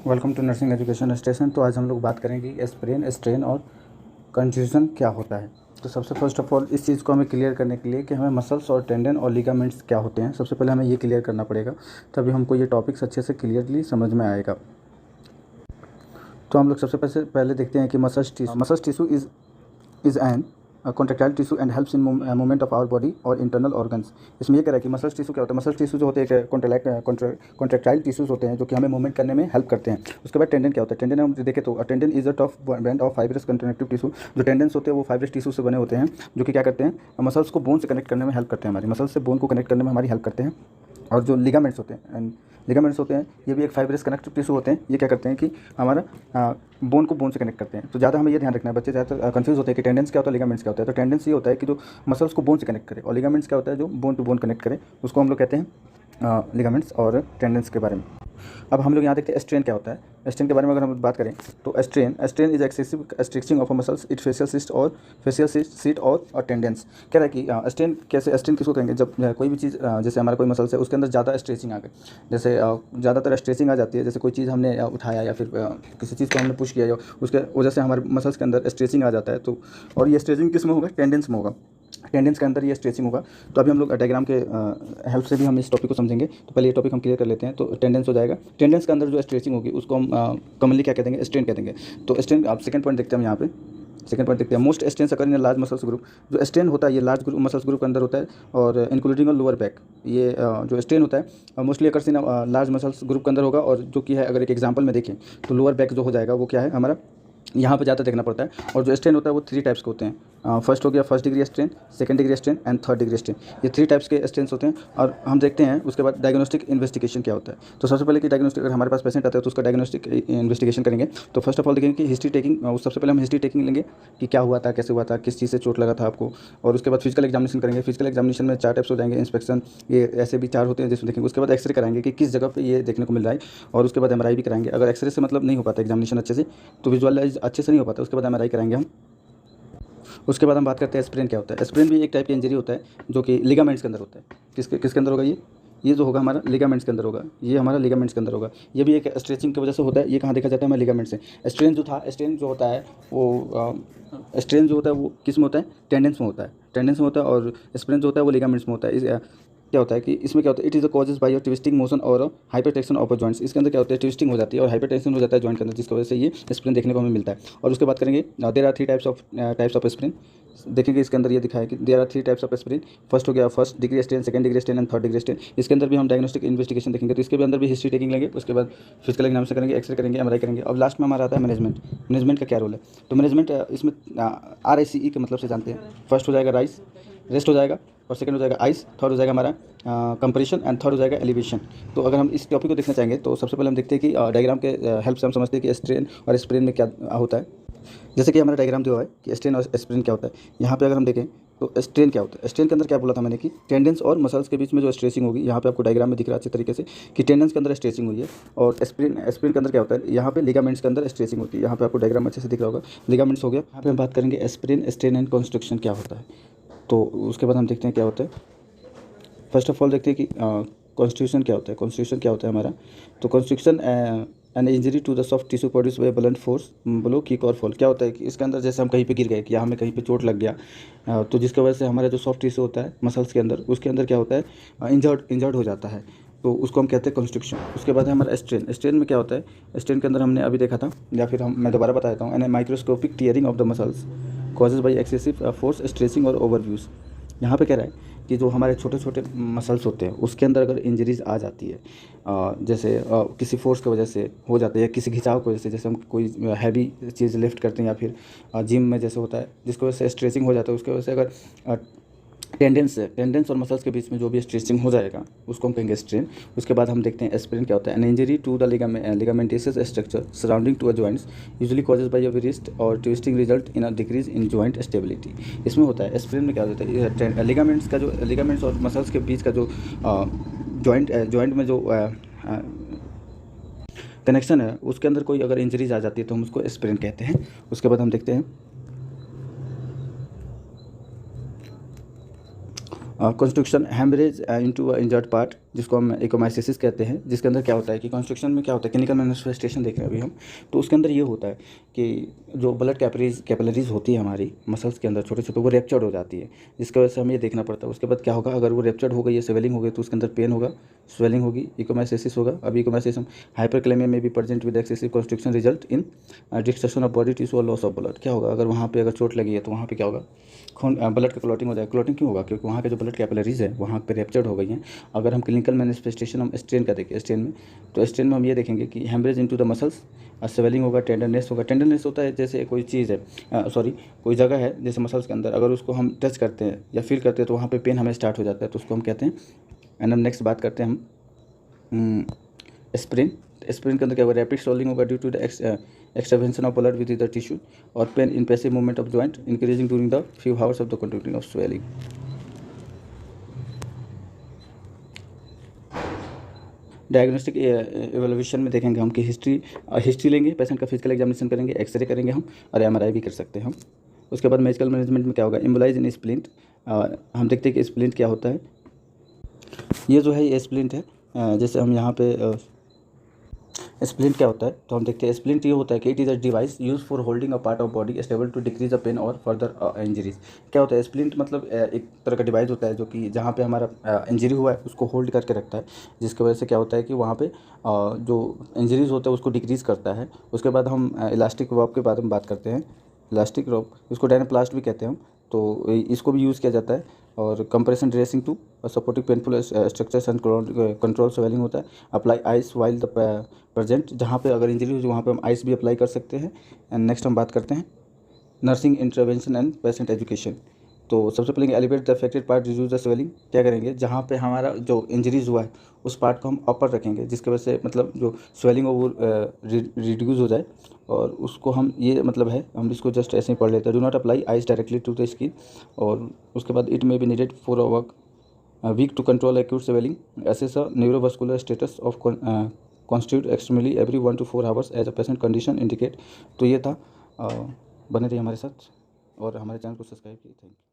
Welcome to nursing education station. तो आज हम लोग बात करेंगे स्प्रेन, स्ट्रेन और कंफ्यूजन क्या होता है। तो सबसे फर्स्ट ऑफ ऑल इस चीज़ को हमें क्लियर करने के लिए कि हमें मसल्स और टेंडन और लिगामेंट्स क्या होते हैं, सबसे पहले हमें ये क्लियर करना पड़ेगा, तभी हमको ये टॉपिक्स अच्छे से क्लियरली समझ में आएगा। तो हम लोग सबसे पहले देखते हैं कि muscles tissue is an contractile tissue and helps in movement of our body और इंटरनल ऑर्गन्स। इसमें ये कह रहा है कि मसल्स टिश्यू क्या होता है। मसल्स टिश्यू जो होते हैं कॉन्ट्रेक्टाइल टिश्यूज़ होते हैं जो कि हमें मूवमेंट करने में हेल्प करते हैं। उसके बाद टेंडन क्या होता है। टेंडन हम देखें तो tendon is a tough band of fibrous contractive tissue. जो टेंडन्स होते हैं वो फाइब्रस टिश्यू से बने होते हैं जो कि क्या करते हैं, मसल्स को बोन से कनेक्ट करने में हेल्प करते हैं, हमारी मसल्स से बोन को कनेक्ट करने में हमारी हेल्प करते हैं। और जो लिगामेंट्स होते हैं ये भी एक फाइब्रस कनेक्टिव टिश्यू होते हैं। ये क्या करते हैं कि हमारा बोन को बोन से कनेक्ट करते हैं। तो ज़्यादा हमें ये ध्यान रखना है, बच्चे ज़्यादा कंफ्यूज होते हैं कि टेंडेंस क्या होता है, लिगामेंट्स क्या होता है। तो टेंडेंस ये होता है कि जो मसल्स को बोन से कनेक्ट करे, और लिगामेंट्स क्या होता है जो बोन टू बोन कनेक्ट करे, उसको हम लोग कहते हैं लिगामेंट्स और टेंडेंस के बारे में। अब हम लोग यहाँ देखते हैं स्ट्रेन क्या होता है। स्ट्रेन के बारे में अगर हम बात करें तो strain is excessive stretching of muscles it facial seat और टेंडेंस। कह रहा है कि स्ट्रेन किसको कहेंगे, जब कोई भी चीज़ जैसे हमारा कोई मसल्स है उसके अंदर ज़्यादा स्ट्रेचिंग आ गई, जैसे ज़्यादातर स्ट्रेचिंग आ जाती है, जैसे कोई चीज़ हमने उठाया या फिर किसी चीज़ को हमने पुश किया, उसके वजह से हमारे मसल्स के अंदर स्ट्रेचिंग आ जाता है। तो और ये स्ट्रेचिंग किस में होगा, टेंडेंस में होगा, टेंडेंस के अंदर ये स्ट्रेचिंग होगा। तो अभी हम लोग डायग्राम के हेल्प से भी हम इस टॉपिक को समझेंगे। तो पहले ये टॉपिक हम क्लियर कर लेते हैं। तो टेंडेंस हो जाएगा, टेंडेंस के अंदर जो स्ट्रेचिंग होगी उसको हम कॉमनली क्या कह देंगे, स्ट्रेन कह देंगे। तो स्ट्रेन आप सेकंड पॉइंट देखते हैं, हम यहाँ पे सेकंड पॉइंट देखते हैं। Most strain occur in large muscles group. जो स्ट्रेन होता है ये लार्ज मसल्स ग्रुप के अंदर होता है, और इंक्लूडिंग लोअर बैक। ये जो स्ट्रेन होता है mostly occur in large muscles group के अंदर होगा, और जो कि है अगर एक एग्जाम्पल में देखें तो लोअर बैक जो हो जाएगा वो क्या है हमारा, यहाँ पे ज़्यादा देखना पड़ता है। और जो स्ट्रेन होता है वो 3 टाइप्स के होते हैं। फर्स्ट हो गया first degree strain, second degree strain and third degree strain. ये 3 टाइप्स के स्ट्रेन्स होते हैं। और हम देखते हैं उसके बाद डायग्नोस्टिक इन्वेस्टिगेशन क्या होता है। तो सबसे पहले कि डायग्नोस्टिक, अगर हमारे पास पेशेंट आता है तो उसका डायग्नोस्टिक इन्वेस्टिगेशन करेंगे। तो फर्स्ट ऑफ ऑल देखेंगे कि हिस्ट्री टेकिंग, सबसे पहले हम हिस्ट्री टेकिंग लेंगे कि क्या हुआ था, कैसे हुआ था, किस चीज़ से चोट लगा था आपको। और उसके बाद फिजिकल एग्जामिनेशन करेंगे। फिजिकल एग्जामिनेशन में 4 टाइप्स हो जाएंगे, इंस्पेक्शन, ये ऐसे भी 4 होते हैं जिसमें देखेंगे। उसके बाद एक्सरे कराएंगे कि किस जगह पे ये देखने को मिल रहा है, और उसके बाद एमआरआई भी कराएंगे। अगर एक्सरे से मतलब नहीं हो पाता एग्जामिनेशन अच्छे से, तो विजुअलाइज अच्छे से नहीं हो पाता, उसके बाद एमआरआई कराएंगे हम। उसके बाद हम बात करते हैं स्प्रेन क्या होता है। स्प्रेन भी एक टाइप की इंजरी होता है जो कि लिगामेंट्स के अंदर होता है। किसके अंदर होगा, ये जो होगा हमारा लिगामेंट्स के अंदर होगा, ये हमारा लिगामेंट्स के अंदर होगा। ये भी एक स्ट्रेचिंग की वजह से होता है। ये कहाँ देखा जाता है, हमारे लिगामेंट्स से। स्ट्रेन जो होता है वो किस में होता है, टेंडेंस में होता है, और स्प्रेन जो होता है वो लिगामेंट्स में होता है। क्या होता है कि इसमें क्या होता है, it is the causes bye twisting motion और हाइपरटेंशन ऑफ जॉइंट्स। इसके अंदर क्या होता है, ट्विस्टिंग हो जाती है और हाइपरटेंशन हो जाता है जॉइंट के अंदर, जिसकी वजह से ये स्प्रेन देखने को हमें मिलता है। और उसके बाद करेंगे there are 3 types of sprain. देखेंगे इसके अंदर ये दिखा है कि there are 3 types of sprain. First हो गया first degree strain, second degree strain and third degree strain. इसके अंदर भी हम डायग्नोस्टिक इन्वेस्टिगेशन देखेंगे। तो इसके भी अंदर भी हिस्ट्री टेकिंग लेंगे, उसके बाद फिजिकल एग्जामिनेशन करेंगे, एक्सरे करेंगे, एमआरआई करेंगे। अब लास्ट में हमारा आता है मैनेजमेंट का क्या रोल है। तो मैनेजमेंट इसमें RICE के मतलब से जानते हैं। फर्स्ट हो जाएगा रेस्ट हो जाएगा, और सेकंड हो जाएगा आइस, थर्ड हो जाएगा हमारा कंप्रेशन, एंड थर्ड हो जाएगा एलिवेशन। तो अगर हम इस टॉपिक को देखना चाहेंगे तो सबसे पहले हम देखते हैं कि डायग्राम के हेल्प से हम समझते हैं कि स्ट्रेन और स्प्रेन में क्या होता है। जैसे कि हमारा डायग्राम दिया हुआ है कि स्ट्रेन और स्प्रेन क्या होता है। यहाँ पे अगर हम देखें तो स्ट्रेन क्या होता है। स्ट्रेन के अंदर क्या बोला था मैंने कि टेंडेंस और मसल्स के बीच में जो स्ट्रेचिंग होगी, यहाँ पे आपको डायग्राम में दिख रहा है अच्छे तरीके से कि टेंडेंस के अंदर स्ट्रेचिंग हुई है। और स्प्रेन के अंदर क्या होता है, यहाँ पे लिगामेंट्स के अंदर स्ट्रेचिंग होती है। यहाँ पे आपको डायग्राम अच्छे से दिख रहा होगा, लिगामेंट्स हो गया। यहाँ पे हम बात करेंगे स्प्रेन, स्ट्रेन एंड कंस्ट्रक्शन क्या होता है। तो उसके बाद हम देखते हैं क्या होता है। फर्स्ट ऑफ ऑल देखते हैं कि कॉन्स्टिट्यूशन क्या होता है। कॉन्स्टिट्यूशन क्या होता है हमारा, तो construction an injury to the soft tissue produce by blunt force, blow, kick और फॉल। क्या होता है कि इसके अंदर जैसे हम कहीं पे गिर गए या हमें कहीं पे चोट लग गया, तो जिसकी वजह से हमारा जो सॉफ्ट टिश्यू होता है मसल्स के अंदर, उसके अंदर क्या होता है, इंजर्ड हो जाता है, तो उसको हम कहते हैं कॉन्स्ट्रक्शन। उसके बाद है हमारा स्ट्रेन में क्या होता है, स्ट्रेन के अंदर हमने अभी देखा था, या फिर मैं दोबारा बता देता हूँ, an microscopic tearing of the muscles causes by excessive force, stretching और ओवरव्यूज। यहाँ पे कह रहा है कि जो हमारे छोटे छोटे मसल्स होते हैं उसके अंदर अगर इंजरीज आ जाती है, जैसे किसी फोर्स की वजह से हो जाती है, या किसी खिंचाव की वजह से, जैसे हम कोई हैवी चीज़ लिफ्ट करते हैं, या फिर जिम में जैसे होता है जिसकी वजह से स्ट्रेचिंग हो जाता है, उसकी वजह से अगर टेंडेंस और मसल्स के बीच में जो भी स्ट्रेचिंग हो जाएगा उसको हम कहेंगे स्ट्रेन। उसके बाद हम देखते हैं स्प्रेन क्या होता है। An injury to the ligamentaceous structure surrounding to a joints usually causes by a wrist और twisting result in a decrease in joint stability. इसमें होता है स्प्रेन में क्या होता है, लिगामेंट्स और मसल्स के बीच का जो जॉइंट में जो कनेक्शन है उसके अंदर कोई अगर इंजरीज आ जाती है तो हम उसको स्प्रेन कहते हैं। उसके बाद हम देखते हैं constriction, hemorrhage into an injured part, जिसको हम इकोमाइसिस कहते हैं, जिसके अंदर क्या होता है कि कॉन्स्ट्रक्शन में क्या होता है, क्लिनिकल मैनिफेस्टेशन देख रहे हैं अभी हम, तो उसके अंदर ये होता है कि जो ब्लड कैपिलरीज होती है हमारी मसल्स के अंदर छोटे छोटे, वो रेप्चर्ड हो जाती है, जिसकी वजह से हमें ये देखना पड़ता है। उसके बाद क्या होगा, अगर वो रेप्चर्ड हो गई या स्वेलिंग हो गई तो उसके अंदर पेन होगा, स्वेलिंग होगी, इकोमाइसिस होगा। अभी इकोमाइसिस हाइपरक्लेमिया में भी present with excessive constriction result in destruction of body tissue और लॉस ऑफ ब्लड। क्या होगा, अगर वहाँ पे अगर चोट लगी है तो वहाँ पे क्या होगा, खून ब्लड का क्लॉटिंग हो जाएगा। क्लॉटिंग क्यों होगा, क्योंकि वहाँ के जो ब्लड कैपिलरीज है वहाँ पे रेप्चर्ड हो गई हैं। अगर हम क्लिनिकल मैनिफेस्टेशन हम स्ट्रेन का देखें, स्ट्रेन में, तो स्ट्रेन में हम ये देखेंगे कि haemorrhage into the muscles, swelling होगा, टेंडरनेस होगा। टेंडरनेस होता है जैसे कोई चीज़ है, कोई जगह है जैसे मसल्स के अंदर, अगर उसको हम टच करते हैं या फील करते हैं तो वहाँ पे पेन हमें स्टार्ट हो जाता है, तो उसको हम कहते हैं। एंड हम नेक्स्ट बात करते हैं हम स्प्रेन। स्प्रेन के अंदर क्या होगा, रैपिड स्वेलिंग होगा due to the extravasation of blood with the tissue, और pain in passive movement of joint increasing during the few hours of the continuing of swelling. Diagnostic evolution में देखेंगे हम कि हिस्ट्री लेंगे, पेशेंट का physical examination करेंगे, x ray करेंगे हम, और एमआरआई भी कर सकते हैं हम। उसके बाद मेडिकल मैनेजमेंट में क्या होगा, एम्बोलाइज इन स्प्लिंट। हम देखते हैं कि स्प्लिंट क्या होता है। ये जो है ये स्प्लिंट है, जैसे हम यहाँ पे स्प्लिंट क्या होता है तो हम देखते हैं स्प्लिंट ये होता है कि it is a device use for holding a part of body stable to decrease the pain और फर्दर इंजरीज। क्या होता है स्प्लिंट, मतलब एक तरह का डिवाइस होता है जो कि जहाँ पे हमारा इंजरी हुआ है उसको होल्ड करके रखता है, जिसकी वजह से क्या होता है कि वहाँ पे जो इंजरीज होता है उसको डिक्रीज़ करता है। उसके बाद हम इलास्टिक रॉप के बारे में बात करते हैं। इलास्टिक रॉप, इसको डायनाप्लास्ट भी कहते हैं हम, तो इसको भी यूज़ किया जाता है। और compression dressing to supporting painful structures and control swelling होता है। Apply ice while the present, जहाँ पे अगर इंजरी हो वहाँ पे हम आइस भी अप्लाई कर सकते हैं। एंड नेक्स्ट हम बात करते हैं nursing intervention and patient education. तो सबसे पहले elevate the affected part, reduce the swelling. क्या करेंगे, जहाँ पे हमारा जो इंजरीज हुआ है उस पार्ट को हम अपर रखेंगे, जिसकी वजह से मतलब जो स्वेलिंग हो वो रिड्यूस हो जाए, और उसको हम ये मतलब है हम इसको जस्ट ऐसे ही पढ़ लेते हैं। Do not apply ice directly to the skin. और उसके बाद it may be needed for a work week to control acute swelling, assess a neurovascular status of constitute extremely every 1 to 4 hours as a patient condition indicate। तो ये था, बने रहिए हमारे साथ और हमारे चैनल को सब्सक्राइब कीजिए। Thank you.